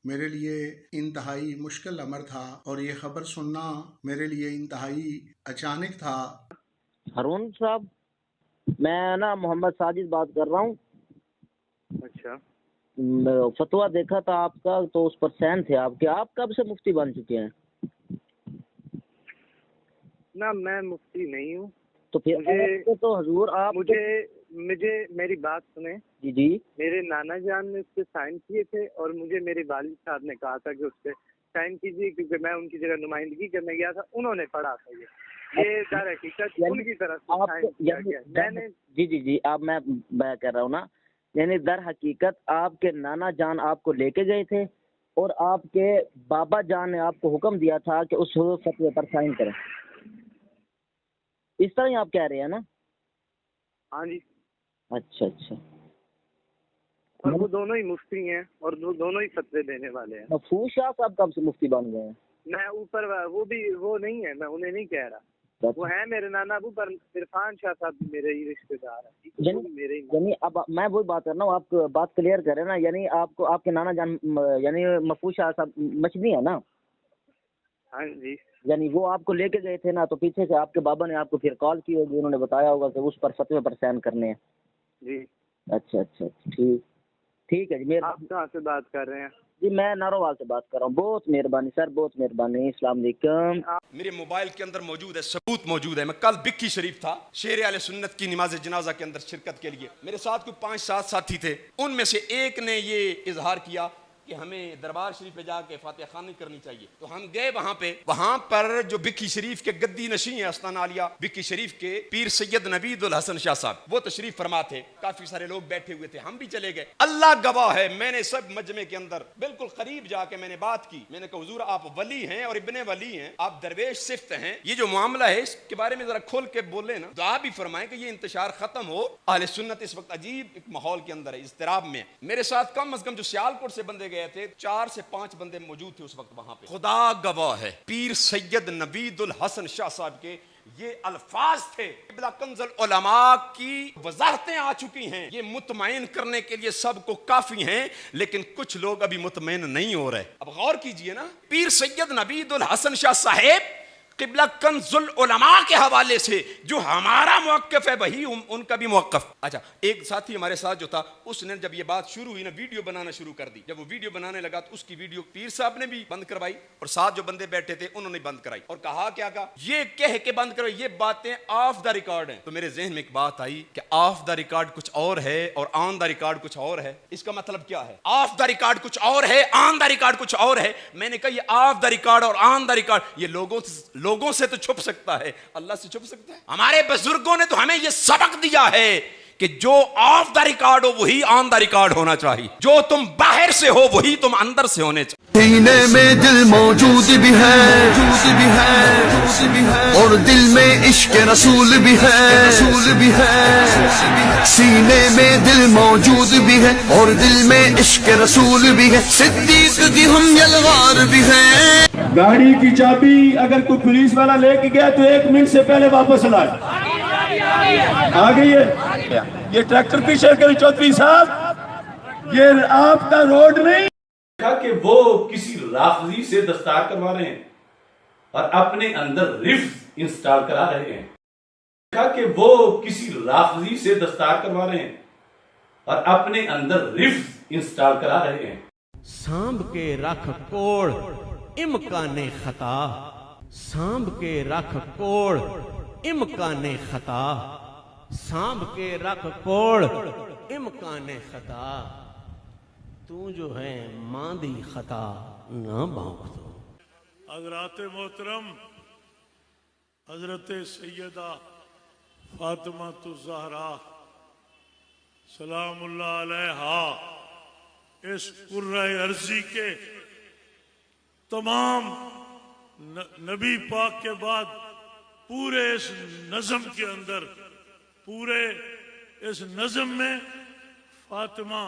میرے لیے انتہائی مشکل امر تھا اور یہ خبر سننا میرے لیے انتہائی اچانک تھا۔ ہارون صاحب، میں نا محمد ساجد بات کر رہا ہوں۔ اچھا، فتویٰ دیکھا تھا آپ کا تو اس پر سین تھے آپ کے۔ آپ کب سے مفتی بن چکے ہیں؟ نہ میں مفتی نہیں ہوں۔ تو پھر تو حضور آپ مجھے میری بات سنیں۔ جی میرے نانا جان نے اس پہ سائن کیے تھے اور مجھے میرے والد صاحب نے کہا تھا کہ اس پہ سائن کیجیے، کیونکہ میں ان کی جگہ نمائندگی کرنے گیا تھا، انہوں نے پڑھا تھا۔ یہ در حقیقت ان کی طرف سے سائن کیا گیا۔ میں نے جی اب میں کہہ رہا ہوں نا، یعنی در حقیقت آپ کے نانا جان آپ کو لے کے گئے تھے اور آپ کے بابا جان نے آپ کو حکم دیا تھا کہ اس فتوے پر سائن کریں، اس طرح ہی آپ کہہ رہے ہیں نا؟ ہاں جی۔ اچھا، اور وہ دونوں ہی مفتی ہیں اور وہ دونوں ہی فتوے دینے والے ہیں۔ محفوظ شاہ صاحب کب سے مفتی بن گئے ہیں؟ میں اوپر وہ نہیں ہے، میں انہیں نہیں کہہ رہا، وہ ہیں میرے نانا ابو، پر عرفان شاہ صاحب بھی میرے ہی رشتے دار ہیں۔ یعنی اب میں وہی بات کر رہا ہوں، آپ بات کلیئر کریں نا، یعنی آپ کو آپ کے نانا جان یعنی محفوظ شاہ صاحب مچھلی ہے نا؟ ہاں جی۔ یعنی وہ آپ کو لے کے گئے تھے نا، تو پیچھے سے آپ کے بابا نے آپ کو پھر کال کی ہوگی، انہوں نے بتایا ہوگا کہ اس پر فتوے پر سائن کرنے ہیں۔ جی اچھا، ٹھیک ہے جی۔ آپ کہاں سے بات کر رہے ہیں؟ جی میں ناروال سے بات کر رہا ہوں۔ بہت مہربانی سر، بہت مہربانی۔ السلام علیکم۔ میرے موبائل کے اندر موجود ہے، ثبوت موجود ہے۔ میں کل بکی شریف تھا، شیر اہل سنت کی نماز جنازہ کے اندر شرکت کے لیے، میرے ساتھ کوئی 5-7 ساتھی تھے، ان میں سے ایک نے یہ اظہار کیا کہ ہمیں دربار شریف پہ جا کے فاتحہ خوانی کرنی چاہیے۔ تو ہم گئے وہاں پر جو بکی شریف کے گدی نشین ہیں استان عالیہ بکی شریف کے پیر سید نوید الحسن شاہ صاحب، وہ تشریف فرما تھے، کافی سارے لوگ بیٹھے ہوئے تھے، ہم بھی چلے گئے۔ اللہ گواہ ہے، میں نے سب مجمع کے اندر بالکل قریب جا کے میں نے بات کی، میں نے کہا حضور آپ ولی ہیں اور ابن ولی ہیں، آپ درویش صفت ہیں، یہ جو معاملہ ہے اس کے بارے میں ذرا کھول کے بولیں نا، دعا بھی فرمائیں کہ یہ انتشار ختم ہو۔ اہل سنت اس وقت عجیب ایک ماحول کے اندر ہے، اضطراب میں۔ میرے ساتھ کم از کم جو سیالکوٹ سے بندے گئے تھے 4 سے 5 بندے موجود تھے اس وقت وہاں پہ۔ خدا گواہ ہے، پیر سید نوید الحسن شاہ صاحب کے یہ الفاظ تھے، قبلہ کنز العلماء کی وضاحتیں آ چکی ہیں، یہ مطمئن کرنے کے لیے سب کو کافی ہیں، لیکن کچھ لوگ ابھی مطمئن نہیں ہو رہے۔ اب غور کیجئے نا، پیر سید نوید الحسن شاہ صاحب قبلہ کنز العلماء کے حوالے سے جو ہمارا موقف ہے وہی ان کا بھی موقف۔ اچھا، ایک ساتھی ہمارے ساتھ جو تھا اس نے جب یہ بات شروع ہوئی نا ویڈیو بنانا شروع کر دی، جب وہ ویڈیو بنانے لگا تو اس کی ویڈیو پیر صاحب نے بھی بند کروائی اور ساتھ جو بندے بیٹھے تھے انہوں نے بند کرائی، اور کہا کیا کہا، یہ کہہ کے بند کرو یہ باتیں آف دا ریکارڈ ہیں۔ تو میرے ذہن میں ایک بات آئی کہ آف دا ریکارڈ کچھ اور ہے اور آن دا ریکارڈ کچھ اور ہے، اس کا مطلب کیا ہے؟ آف دا ریکارڈ کچھ اور ہے، آن دا ریکارڈ کچھ اور ہے۔ میں نے کہا یہ آف دا ریکارڈ اور آن دا ریکارڈ یہ لوگوں سے تو چھپ سکتا ہے، اللہ سے چھپ سکتا ہے؟ ہمارے بزرگوں نے تو ہمیں یہ سبق دیا ہے کہ جو آف دا ریکارڈ ہو وہی آن دا ریکارڈ ہونا چاہیے، جو تم باہر سے ہو وہی تم اندر سے ہونے چاہیے۔ سینے میں دل موجود بھی ہے اور دل میں عشق رسول بھی ہے، سینے میں دل موجود بھی ہے اور دل میں عشق رسول بھی ہے، صدیق کی ہم یلغار بھی ہیں۔ گاڑی کی چابی اگر کوئی پولیس والا لے کے گیا تو 1 منٹ سے پہلے واپس لائے۔ آ گئی ہے یہ ٹریکٹر پیچھے کریں چودھری صاحب، یہ آپ کا روڈ نہیں کہ وہ کسی رافضی سے دستار کروا رہے ہیں اور اپنے اندر رفض انسٹال کرا رہے ہیں، کہ وہ کسی رافضی سے دستار کروا رہے ہیں اور اپنے اندر رفض انسٹال کرا رہے ہیں۔ سانب کے رکھ کوڑ امکان خطا، سانب کے رکھ کوڑ امکان خطا، سانب کے رکھ کوڑ امکان خطا، تو جو ہے ماندی خطا نہ بھونک دو۔ حضرات محترم، حضرت سیدہ فاطمہ الزہرا سلام اللہ علیہا اس قرہ ارضی کے تمام نبی پاک کے بعد پورے اس نظم کے اندر، پورے اس نظم میں فاطمہ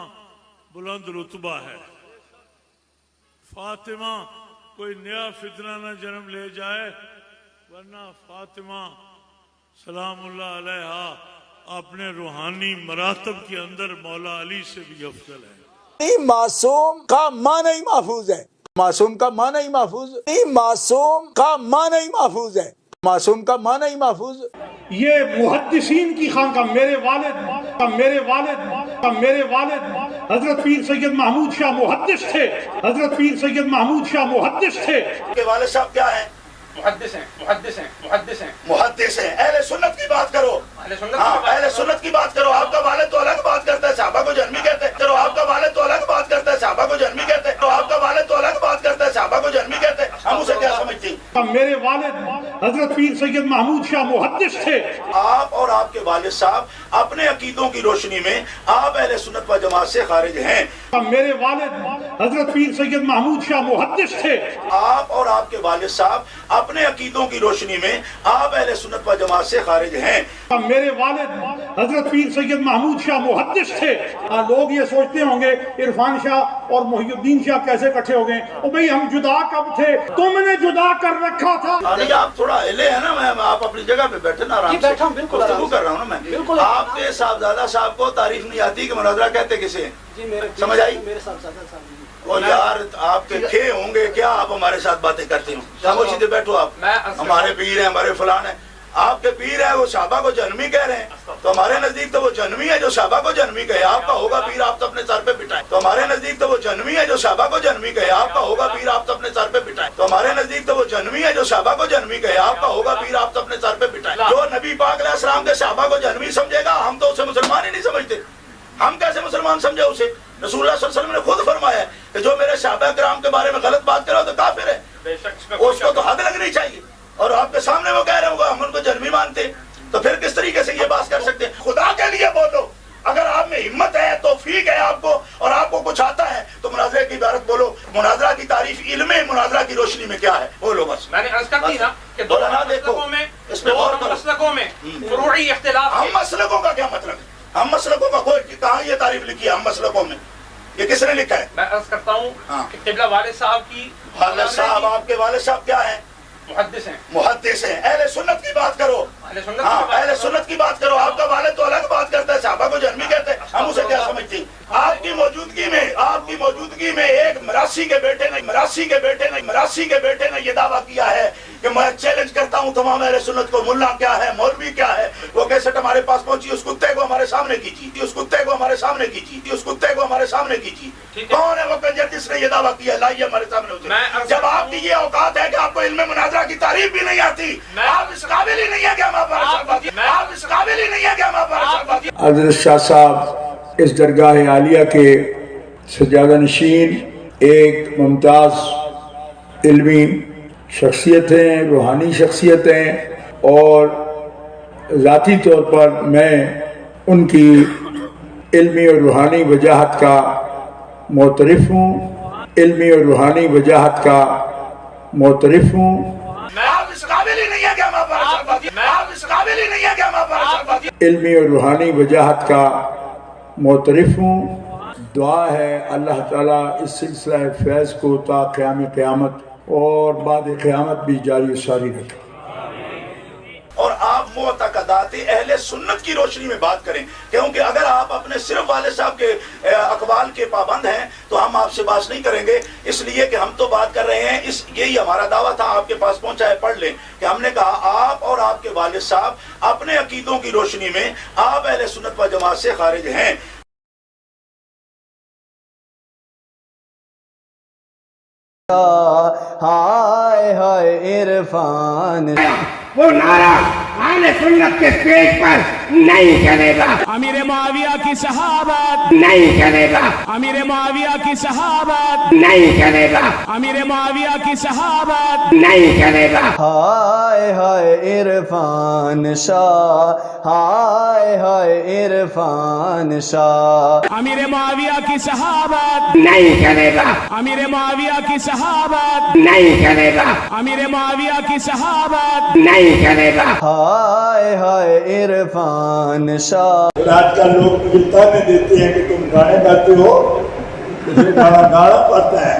بلند رتبہ ہے۔ فاطمہ کوئی نیا فتنہ نہ جنم لے جائے، ورنہ فاطمہ سلام اللہ علیہا اپنے روحانی مراتب کے اندر مولا علی سے بھی افضل ہے۔ معصوم کا معنی ہی محفوظ ہے. معصوم کا معنی ہی محفوظ. معصوم کا معنی ہی محفوظ ہے. معصوم کا معنی ہی محفوظ. یہ محدثین کی خانقاہ میرے والد حضرت پیر سید محمود شاہ محدث تھے. حضرت پیر سید محمود شاہ محدث تھے. کے والد صاحب کیا ہیں؟ محدث ہیں. محدث ہیں. اہل سنت کی بات کرو. اہل سنت کی بات کرو. آپ کا والد تو الگ بات کرتا ہے, صحابہ کو جہنمی کہتے ہیں. آپ کا والد تو الگ بات کرتا ہے, صحابہ کو جہنمی کہتے ہیں. آپ کا والد تو الگ بات کرتا ہے, صحابہ کو جہنمی کہتے ہیں. ہم اسے کیا سمجھتے ہیں؟ میرے والد حضرت پیر سید محمود شاہ محدث تھے. آپ اور آپ کے والد صاحب اپنے عقیدوں کی روشنی میں آپ اہل سنت و جماعت سے خارج ہیں. میرے والد حضرت پیر سید محمود شاہ محدث تھے. آپ اور آپ کے والد صاحب اپنے عقیدوں کی روشنی میں آپ اہل سنت و جماعت سے خارج ہیں. میرے والد حضرت پیر سید محمود شاہ محدث تھے. لوگ یہ سوچتے ہوں گے عرفان شاہ اور محی الدین شاہ کیسے اکٹھے ہو گئے. او بھئی ہم جدا کب تھے؟ تم نے جدا کر رکھا تھا. نہیں آپ تھوڑا ہلے ہیں نا, میں آپ اپنی جگہ پہ بیٹھے نا, آرام سے گفتگو کر رہا ہوں نا میں. آپ کے صاحبزادہ صاحب کو تعریف نہیں آتی کہ مناظرہ کہتے کسے ہیں؟ سمجھ آئی؟ اور یار آپ کے کھے ہوں گے کیا آپ ہمارے ساتھ باتیں کرتے ہوں؟ خاموشی سے بیٹھو آپ. ہمارے پیر ہیں, ہمارے فلان ہیں. آپ کے پیر ہیں وہ صحابہ کو جہنمی کہہ رہے ہیں, تو ہمارے نزدیک تو وہ جہنمی ہے جو صحابہ کو جہنمی کہے. آپ کا ہوگا پیر, آپ تو اپنے سر پہ بٹھائیں. تو ہمارے نزدیک تو وہ جہنمی ہے جو صحابہ کو جہنمی کہے. آپ کا ہوگا پیر, آپ تو اپنے سر پہ بٹھائیں. تو ہمارے نزدیک تو وہ جہنمی ہے جو صحابہ کو جہنمی کہے. آپ کا ہوگا پیر, آپ تو اپنے سر پہ بٹھائیں. جو نبی پاک علیہ السلام کے صحابہ کو جہنمی سمجھے گا, ہم تو اسے مسلمان ہی نہیں سمجھتے. ہم کیسے مسلمان سمجھے اسے؟ رسول اللہ صلی اللہ علیہ وسلم نے خود فرمایا ہے کہ جو میرے صحابہ کرام کے بارے میں غلط بات کرے تو کافر ہے. اس کو تو حد لگنی چاہیے. اور آپ کے سامنے وہ کہہ رہے ہوگا ہم ان کو جہنمی مانتے, تو پھر کس طریقے سے یہ بات کر سکتے ہیں؟ خدا کے لیے بولو. اگر آپ میں ہمت ہے, توفیق ہے آپ کو, اور آپ کو کچھ آتا ہے, تو مناظرے کی عبارت بولو. مناظرہ کی تعریف علم مناظرہ کی روشنی میں کیا ہے بولو بس. میں نے عرض کر دی نا کہ دو مسلکوں میں فروعی اختلاف. ہم مسلکوں کا کیا مطلب ہے؟ ہم مسلکوں کا کوئی کہاں یہ تعریف لکھی ہے ہم مسلکوں میں؟ یہ کس نے لکھا ہے؟ میں عرض کرتا ہوں کہ قبلہ والد صاحب کی, والد صاحب آپ کے والد صاحب کیا ہیں؟ محدث ہیں. محدث ہیں. اہل سنت کی بات کرو. اہل سنت کی بات کرو. آپ کا والد تو الگ بات کرتا ہے, صحابہ کو جہنمی کہتے ہیں. ہم اسے کیا سمجھتے ہیں؟ آپ کی موجودگی میں ایک مراسی کے بیٹے نے یہ دعویٰ کیا ہے کہ میں چیلنج کرتا ہوں تمام اہل سنت کو, ملا کیا ہے, مولوی کیا ہے. وہ کیسٹ ہمارے پاس پہنچی, اس کتے کو ہمارے سامنے کیجیے. کون ہے وہ کنجر جس نے یہ دعویٰ کیا؟ لائیے ہمارے سامنے. جب آپ کی یہ اوقات ہے کہ آپ کو علم مناظرہ کی تعریف بھی نہیں آتی, آپ اس قابل ہی نہیں ہے کہ ہم آپ پر حضرت شاہ صاحب اس درگاہ عالیہ کے سجادہ نشین ایک ممتاز علمی شخصیت ہیں, روحانی شخصیت ہیں, اور ذاتی طور پر میں ان کی علمی اور روحانی وجاہت کا معترف ہوں. علمی اور روحانی وجاہت کا معترف ہوں. علمی اور روحانی وجاہت کا معترف ہوں. دعا ہے اللہ تعالیٰ اس سلسلہ فیض کو تا قیام قیامت اور بعد قیامت بھی جاری و ساری رکھے. اور آپ معتقدات اہل سنت کی روشنی میں بات کریں, کیونکہ اگر آپ اپنے صرف والد صاحب کے اقوال کے پابند ہیں تو ہم آپ سے بات نہیں کریں گے, اس لیے کہ ہم تو بات کر رہے ہیں. یہی ہمارا دعویٰ تھا, آپ کے پاس پہنچا ہے, پڑھ لیں کہ ہم نے کہا آپ اور آپ کے والد صاحب اپنے عقیدوں کی روشنی میں آپ اہل سنت و جماعت سے خارج ہیں. ہائے ہائے عرفان وہ نعرہ اہل سنت کے اسٹیج پر نہیں چلے گا. امیر معاویہ کی صحابت نہیں چلے گا. امیر معاویہ کی صحابت نہیں چلے گا. امیر معاویہ کی صحابت نہیں چلے گا. ہائے ہائے عرفان شاہ, ہائے ہائے عرفان شاہ. امیر معاویہ کی صحابت نہیں چلے گا. امیر معاویہ کی صحابت نہیں چلے گا. امیر معاویہ کی صحابت نہیں چلے گا. ہائے ہائے عرفان شاہ. آج کل لوگ مجھے تانے دیتے ہیں کہ تم گانے گاتے ہو, تجھے گانا پڑتا ہے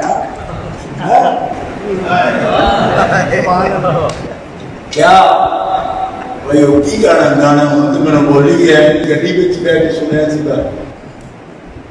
کیا بھائی ہوتی گانا ہوں تو میں نے بولی ہے گڈی بچ بیٹھ سنیا سی گا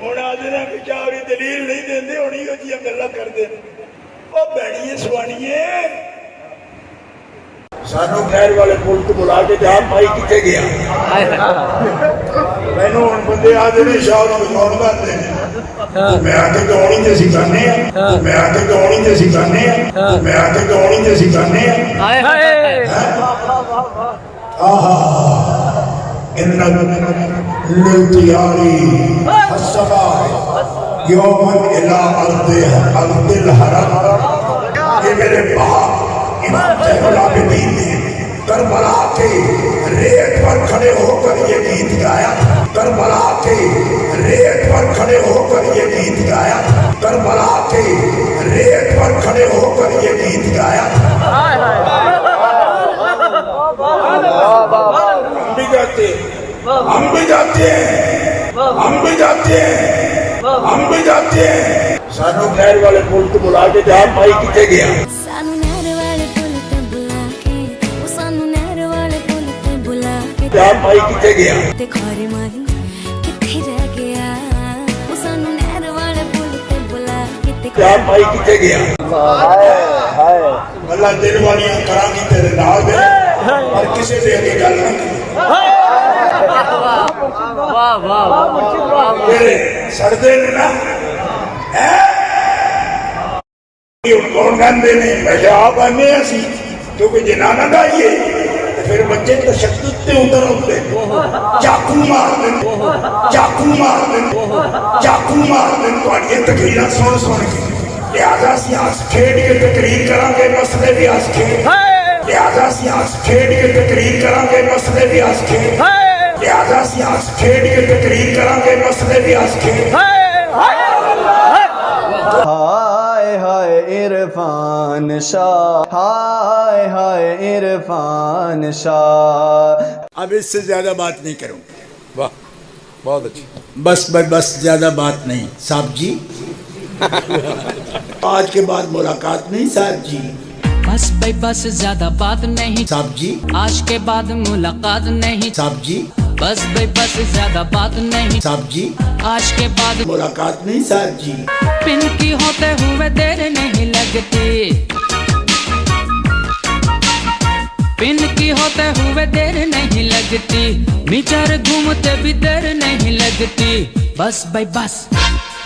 ਹੁਣ ਆਦਨਾ ਵਿਚਾਰੀ ਦਲੀਲ ਨਹੀਂ ਦਿੰਦੇ ਹੋਣੀ ਉਹ ਜੀਆਂ ਗੱਲਾਂ ਕਰਦੇ ਉਹ ਬੈਣੀਏ ਸਵਾਣੀਏ ਸਾਨੂੰ ਖੈਰ ਵਾਲੇ ਪੁਲ ਤੋਂ ਬੁਲਾ ਕੇ ਜਾ ਭਾਈ ਕਿੱਥੇ ਗਿਆ ਮੈਨੂੰ ਹੁਣ ਬੰਦੇ ਆਦੇ ਨੇ ਸ਼ਾਹ ਨੂੰ ਕੌਣ ਕਰਦੇ ਨੇ ਮੈਂ ਆ ਕੇ ਦੌੜੀ ਤੇ ਅਸੀਂ ਕਰਨੇ ਆ ਮੈਂ ਆ ਕੇ ਦੌੜੀ ਤੇ ਅਸੀਂ ਕਰਨੇ ਆ ਮੈਂ ਆ ਕੇ ਦੌੜੀ ਤੇ ਅਸੀਂ ਕਰਨੇ ਆ ਹਾਏ ਹਾਏ ਆਹਾ إن للطيار السماء يوما إلى أرض الحرم یہ میرے باپ امام زین العابدین نے کربلا کے ریت پر کھڑے ہو کر یہ گیت گایا کربلا کے ریت پر کھڑے ہو کر یہ گیت گایا کربلا کے ریت پر کھڑے ہو کر یہ گیت گایا ہم بھی جاتے ہیں ہم بھی جاتے ہیں ہم بھی جاتے ہیں سانو خیر والے پل تو بلا کے جا بھائی کتے گیا سانو نہر والے پل تے بلا کے او سانو نہر والے پل تے بلا کے جا بھائی کتے گیا تے کھارے ماری کتے رہ گیا او سانو نہر والے پل تے بلا کے تے جا بھائی کتے گیا اللہ دل والیاں کراں گی تیرے نال دے اور کسے دے کے گل نہ کی سردے نے نا کون گاندے نے پہلے آپ آنے اسی کیونکہ جنانہ گائیے پھر بچے تشدد تے ادھر ہوتے چاقو مار دیں چاقو مار دیں چاقو مار دیں تو آئیے تقریرہ سن سن کے لہذا سیاس کھیڑ کے تقریر کران گے مسئلے بھی آس کھیڑ لہذا سیاس کھیڑ کے تقریر کران گے مسئلے بھی آس کھیڑ لہذا سیاس کھیڑ کے تقریر کران گے مسئلے بھی آس کھیڑ ہائے ہائے عرفان شاہ ہائے ہائے عرفان شاہ اب اس سے زیادہ بات نہیں کروں واہ بہت اچھی بس زیادہ بات نہیں صاحب جی آج کے بعد ملاقات نہیں صاحب جی بس بھائی بس زیادہ بات نہیں صاحب جی آج کے بعد ملاقات نہیں صاحب جی بس بھائی بس زیادہ بات نہیں صاحب جی آج کے بعد ملاقات نہیں صاحب جی پن کی ہوتے ہوئے دیر نہیں لگتی پن کی ہوتے ہوئے دیر نہیں لگتی میچر گھومتے بھی دیر نہیں لگتی بس بھائی بس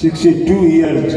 62 years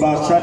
62।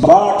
62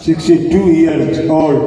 62 years old।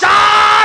4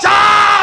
4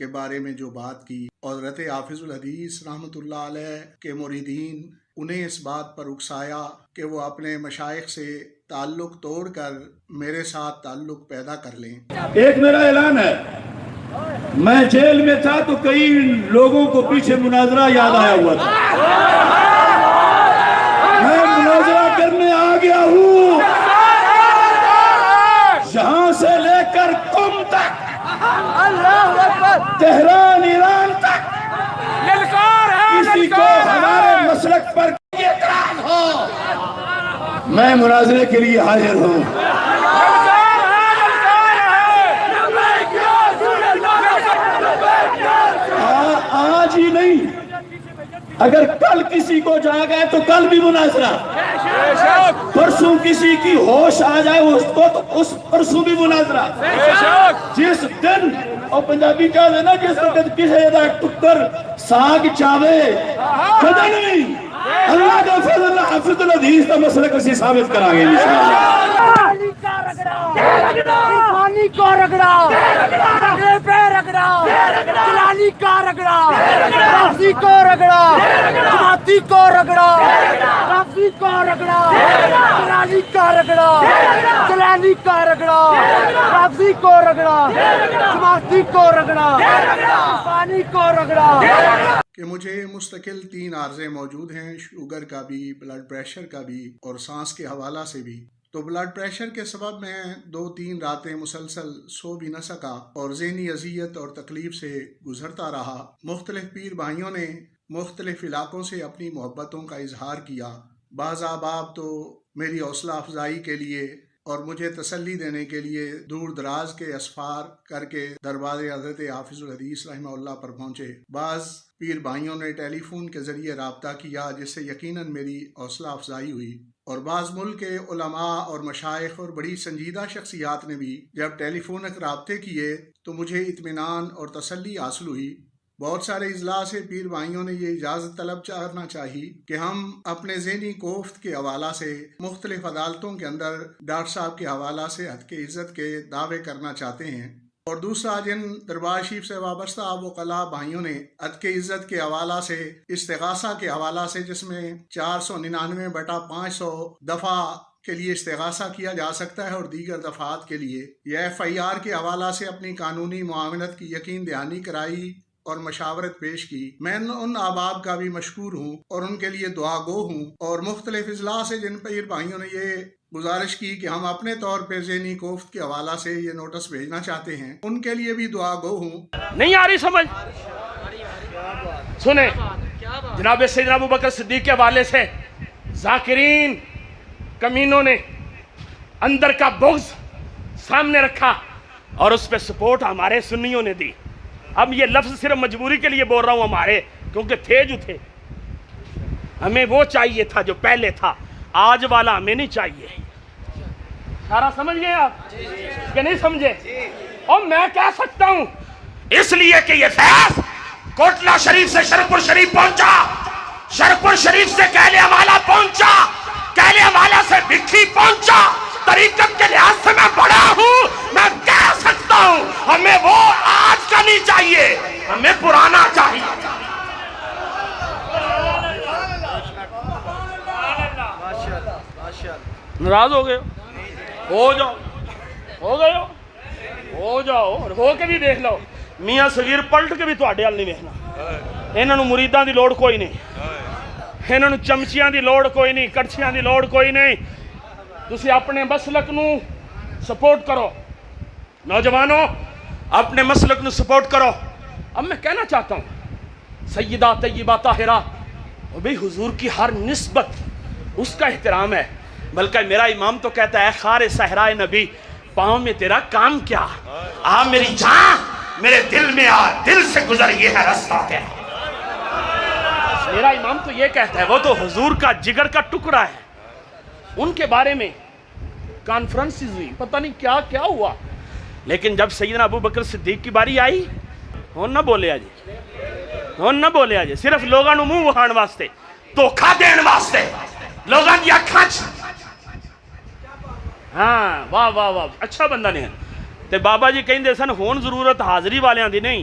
کے بارے میں جو بات کی، اور حضرت حافظ الحدیث رحمۃ اللہ علیہ کے مریدین انہیں اس بات پر اکسایا کہ وہ اپنے مشائخ سے تعلق توڑ کر میرے ساتھ تعلق پیدا کر لیں۔ ایک میرا اعلان ہے، میں جیل میں تھا تو کئی لوگوں کو پیچھے مناظرہ یاد آیا ہوا تھا، میں مناظرہ کرنے آ گیا ہوں، یہاں سے لے کر قم تک، تہران ایران تک، کسی کو ہمارے مسلک پر اعتراض ہو، میں مناظرے کے لیے حاضر ہوں۔ آج ہی نہیں، اگر کل کسی کو جا گئے تو کل بھی مناظرہ، پرسوں کسی کی ہوش آ جائے اس کو تو اس پرسوں بھی مناظرہ، جس دن، اور پنجابی کہا ہے نا، جس وقت کسی دا ٹکر ساگ چاوے کدن نہیں، اللہ کا فضل حافظ الحدیث کا مسئلہ کسی ثابت کرا گے انشاءاللہ۔ پانی کو رگڑا، پہ رگڑا، جلالی کا رگڑا، رافضی کو رگڑا، جماعتی کو رگڑا، رافضی کو رگڑا، جلالی کا رگڑا، جلالی کا رگڑا، رافضی کو رگڑا، جماعتی کو رگڑا، پانی کو رگڑا۔ کہ مجھے مستقل 3 عارضے موجود ہیں، شوگر کا بھی، بلڈ پریشر کا بھی اور سانس کے حوالہ سے بھی۔ تو بلڈ پریشر کے سبب میں 2-3 راتیں مسلسل سو بھی نہ سکا اور ذہنی اذیت اور تکلیف سے گزرتا رہا۔ مختلف پیر بھائیوں نے مختلف علاقوں سے اپنی محبتوں کا اظہار کیا، بعض احباب تو میری حوصلہ افزائی کے لیے اور مجھے تسلی دینے کے لیے دور دراز کے اسفار کر کے دربار حضرت حافظ الحدیث رحمہ اللہ پر پہنچے۔ بعض پیر بھائیوں نے ٹیلی فون کے ذریعے رابطہ کیا، جس سے یقیناً میری حوصلہ افزائی ہوئی، اور بعض ملک کے علماء اور مشائخ اور بڑی سنجیدہ شخصیات نے بھی جب ٹیلی فونک رابطے کیے تو مجھے اطمینان اور تسلی حاصل ہوئی۔ بہت سارے اضلاع سے پیر بھائیوں نے یہ اجازت طلب کرنا چاہی کہ ہم اپنے ذہنی کوفت کے حوالہ سے مختلف عدالتوں کے اندر ڈاکٹر صاحب کے حوالہ سے حق عزت کے دعوے کرنا چاہتے ہیں، اور دوسرا جن دربار شریف سے وابستہ وکلاء بھائیوں نے حق عزت کے حوالہ سے استغاثہ کے حوالہ سے، جس میں 499/500 دفعہ کے لیے استغاثہ کیا جا سکتا ہے اور دیگر دفعات کے لیے یا FIR کے حوالہ سے اپنی قانونی معاونت کی یقین دہانی کرائی اور مشاورت پیش کی۔ میں ان احباب کا بھی مشکور ہوں اور ان کے لیے دعا گو ہوں، اور مختلف اضلاع سے جن پیر بھائیوں نے یہ گزارش کی کہ ہم اپنے طور پہ ذہنی کوفت کے حوالہ سے یہ نوٹس بھیجنا چاہتے ہیں، ان کے لیے بھی دعا گو ہوں۔ نہیں آ رہی سمجھ؟ سنیں، جناب سیدنا ابوبکر صدیق کے حوالے سے ذاکرین کمینوں نے اندر کا بغض سامنے رکھا اور اس پہ سپورٹ ہمارے سنیوں نے دی۔ اب یہ لفظ صرف مجبوری کے لیے بول رہا ہوں، ہمارے کیونکہ تھے جو تھے، ہمیں وہ چاہیے تھا جو پہلے تھا، آج والا ہمیں نہیں چاہیے۔ سارا سمجھ گئے آپ کہ نہیں سمجھے؟ اور میں کہہ سکتا ہوں اس لیے کہ یہ فیض کوٹلہ شریف سے شرپور شریف پہنچا، شرپور شریف سے کہلے حوالہ پہنچا، کہلے حوالہ سے بکھی پہنچا، طریقت کے لحاظ سے میں بڑا ہوں، میں کہہ سکتا ہوں ہمیں وہ آج کا نہیں چاہیے، ہمیں پرانا چاہیے۔ ناراض ہو گئے ہو جاؤ، ہو گئے ہو جاؤ، اور ہو کے بھی دیکھ لو، میاں صغیر پلٹ کے بھی تواڈے حال نہیں دیکھنا۔ انہوں مریداں دی لوڑ کوئی نہیں، انہوں چمچیاں دی لوڑ کوئی نہیں، کڑچیاں دی لوڑ کوئی نہیں۔ تسی اپنے مسلک نو سپورٹ کرو، نوجوانوں اپنے مسلک نو سپورٹ کرو۔ اب میں کہنا چاہتا ہوں سیدہ طیبہ طاہرہ، بھئی حضور کی ہر نسبت اس کا احترام ہے، بلکہ میرا امام تو کہتا ہے خار صحرائے نبی پاؤں میں تیرا کام کیا، آ میری جان میرے دل میں آ، دل سے گزر یہ ہے رستہ تیرا۔ میرا امام تو یہ کہتا ہے، وہ تو حضور کا جگر کا ٹکڑا ہے۔ ان کے بارے میں کانفرنسز ہوئی، پتہ نہیں کیا کیا ہوا، لیکن جب سیدنا ابو بکر صدیق کی باری آئی، ہون نہ بولے آجے، ہون نہ بولے آجے، صرف لوگاں نو منہ وہان واسطے، دھوکھا دین واسطے، لوگاں دی اکھاں چ ہاں واہ واہ واہ، اچھا بندہ نہیں ہے۔ تے بابا جی کہیں دے سن ہون ضرورت حاضری والیاں دی نہیں،